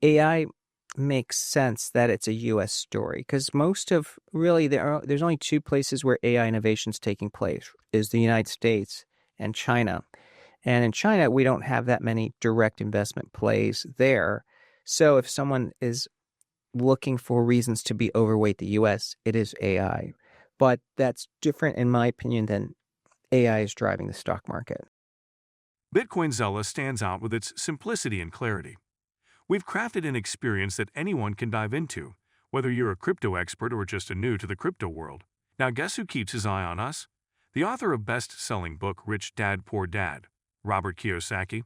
AI makes sense that it's a U.S. story because most of really there's only two places where AI innovation is taking place is the United States and China. And in China, we don't have that many direct investment plays there. So if someone is looking for reasons to be overweight the US, it is AI. But that's different, in my opinion, than AI is driving the stock market. Bitcoin Zella stands out with its simplicity and clarity. We've crafted an experience that anyone can dive into, whether you're a crypto expert or just a new to the crypto world. Now, guess who keeps his eye on us? The author of best-selling book Rich Dad Poor Dad, Robert Kiyosaki.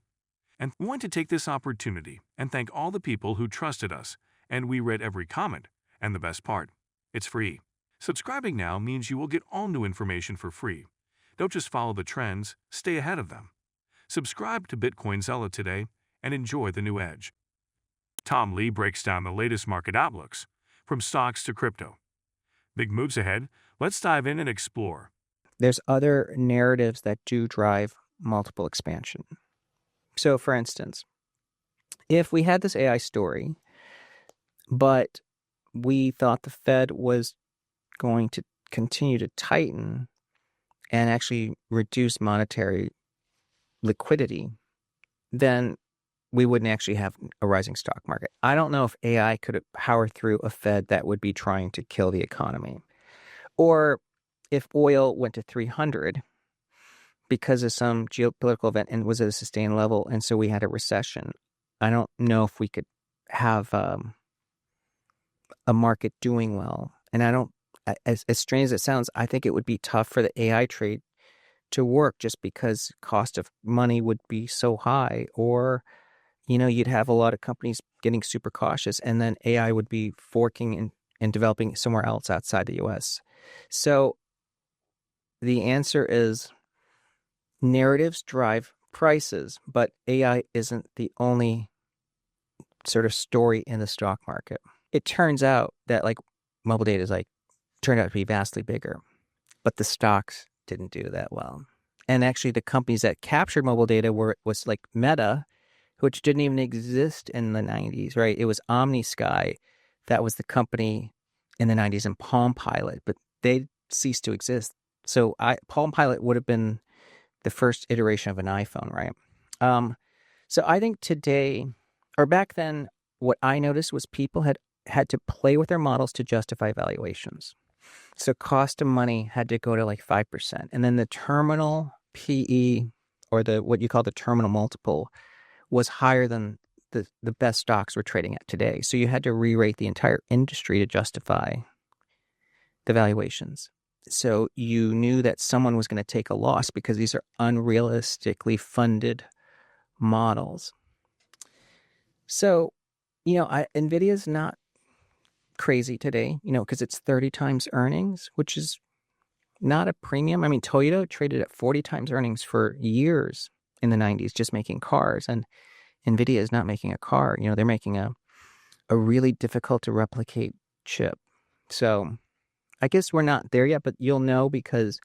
And we want to take this opportunity and thank all the people who trusted us, and we read every comment. And the best part, it's free. Subscribing now means you will get all new information for free. Don't just follow the trends, stay ahead of them. Subscribe to Bitcoin Zella today and enjoy the new edge. Tom Lee breaks down the latest market outlooks, from stocks to crypto. Big moves ahead. Let's dive in and explore. There's other narratives that do drive multiple expansion. So, for instance, if we had this AI story, but we thought the Fed was going to continue to tighten and actually reduce monetary liquidity, then we wouldn't actually have a rising stock market. I don't know if AI could power through a Fed that would be trying to kill the economy. Or if oil went to 300 because of some geopolitical event and was at a sustained level, and so we had a recession, I don't know if we could have a market doing well. And I don't, as strange as it sounds, I think it would be tough for the AI trade to work just because cost of money would be so high, or you'd have a lot of companies getting super cautious, and then AI would be forking and developing somewhere else outside the US. So the answer is narratives drive prices, but AI isn't the only sort of story in the stock market. It turns out that mobile data turned out to be vastly bigger, but the stocks didn't do that well. And actually the companies that captured mobile data was like Meta, which didn't even exist in the 90s, right? It was OmniSky. That was the company in the 90s, and Palm Pilot, but they ceased to exist. So Palm Pilot would have been the first iteration of an iPhone, right? So I think today, or back then, what I noticed was people had to play with their models to justify valuations. So cost of money had to go to 5%. And then the terminal PE, or what you call the terminal multiple, was higher than the best stocks were trading at today. So you had to re-rate the entire industry to justify the valuations. So you knew that someone was going to take a loss because these are unrealistically funded models. So, NVIDIA's not crazy today, because it's 30 times earnings, which is not a premium. I mean, Toyota traded at 40 times earnings for years in the 90s, just making cars. And NVIDIA is not making a car. They're making a really difficult to replicate chip. So I guess we're not there yet, but you'll know because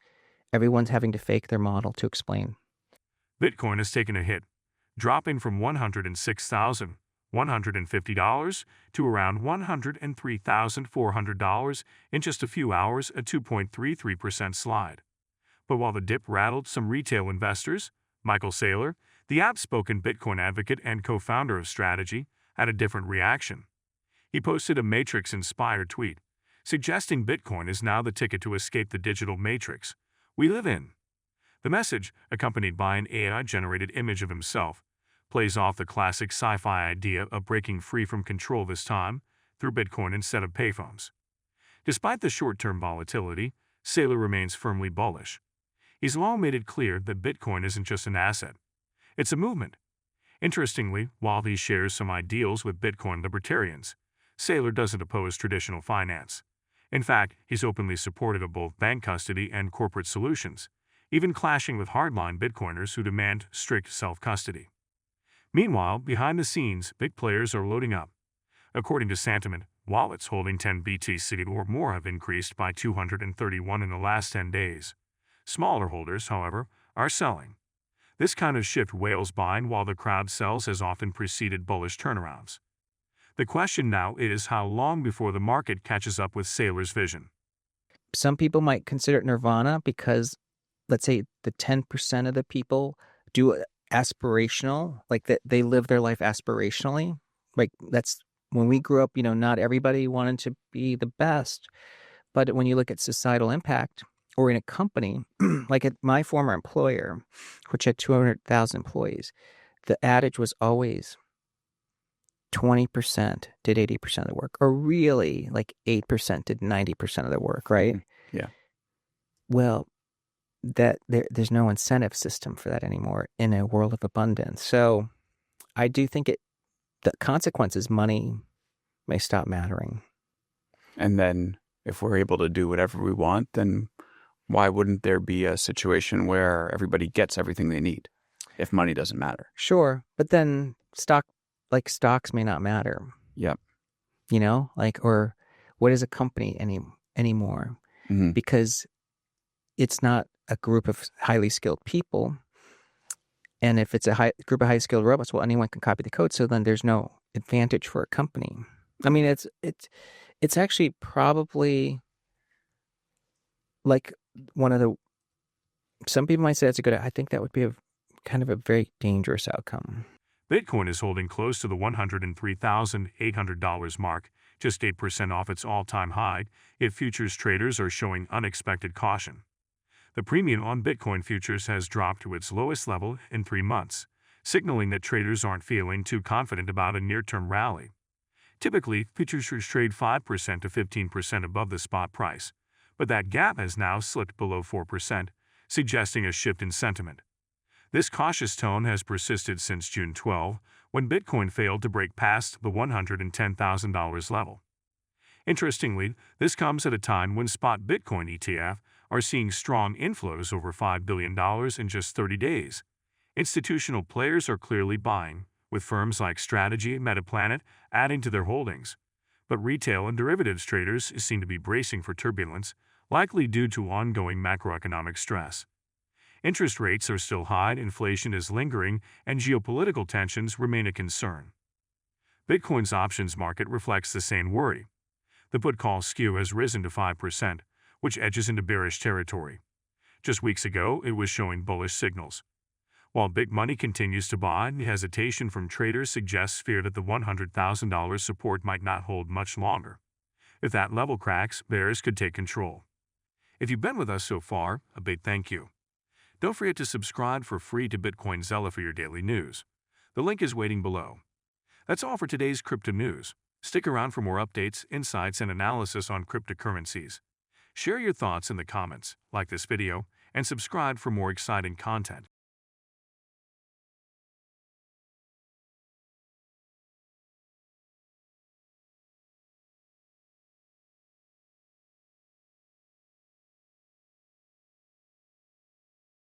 everyone's having to fake their model to explain. Bitcoin has taken a hit, dropping from $106,150 to around $103,400 in just a few hours, a 2.33% slide. But while the dip rattled some retail investors, Michael Saylor, the outspoken Bitcoin advocate and co-founder of Strategy, had a different reaction. He posted a Matrix-inspired tweet, suggesting Bitcoin is now the ticket to escape the digital matrix we live in. The message, accompanied by an AI-generated image of himself, plays off the classic sci-fi idea of breaking free from control this time through Bitcoin instead of payphones. Despite the short-term volatility, Saylor remains firmly bullish. He's long made it clear that Bitcoin isn't just an asset. It's a movement. Interestingly, while he shares some ideals with Bitcoin libertarians, Saylor doesn't oppose traditional finance. In fact, he's openly supportive of both bank custody and corporate solutions, even clashing with hardline Bitcoiners who demand strict self-custody. Meanwhile, behind the scenes, big players are loading up. According to Santiment, wallets holding 10 BTC or more have increased by 231 in the last 10 days. Smaller holders, however, are selling. This kind of shift whales buying while the crowd sells has often preceded bullish turnarounds. The question now is how long before the market catches up with Saylor's vision. Some people might consider it nirvana because, let's say, the 10% of the people do aspirational, like that they live their life aspirationally. Like that's when we grew up, not everybody wanted to be the best. But when you look at societal impact or in a company, like at my former employer, which had 200,000 employees, the adage was always 20% did 80% of the work, or really like 8% did 90% of the work, right? Yeah. Well, there's no incentive system for that anymore in a world of abundance. So I do think the consequences, money may stop mattering. And then if we're able to do whatever we want, then why wouldn't there be a situation where everybody gets everything they need if money doesn't matter? Sure, but then stocks may not matter. Yep. Or what is a company anymore? Mm-hmm. Because it's not a group of highly skilled people. And if it's a group of highly skilled robots, well, anyone can copy the code. So then there's no advantage for a company. I mean, it's actually probably like some people might say it's a good, I think that would be kind of a very dangerous outcome. Bitcoin is holding close to the $103,800 mark, just 8% off its all-time high, yet futures traders are showing unexpected caution. The premium on Bitcoin futures has dropped to its lowest level in 3 months, signaling that traders aren't feeling too confident about a near-term rally. Typically, futures trade 5% to 15% above the spot price, but that gap has now slipped below 4%, suggesting a shift in sentiment. This cautious tone has persisted since June 12, when Bitcoin failed to break past the $110,000 level. Interestingly, this comes at a time when spot Bitcoin ETF are seeing strong inflows over $5 billion in just 30 days. Institutional players are clearly buying, with firms like Strategy and Metaplanet adding to their holdings. But retail and derivatives traders seem to be bracing for turbulence, likely due to ongoing macroeconomic stress. Interest rates are still high, inflation is lingering, and geopolitical tensions remain a concern. Bitcoin's options market reflects the same worry. The put-call skew has risen to 5%, which edges into bearish territory. Just weeks ago, it was showing bullish signals. While big money continues to buy, hesitation from traders suggests fear that the $100,000 support might not hold much longer. If that level cracks, bears could take control. If you've been with us so far, a big thank you. Don't forget to subscribe for free to Bitcoin Zella for your daily news. The link is waiting below. That's all for today's crypto news. Stick around for more updates, insights, and analysis on cryptocurrencies. Share your thoughts in the comments, like this video, and subscribe for more exciting content.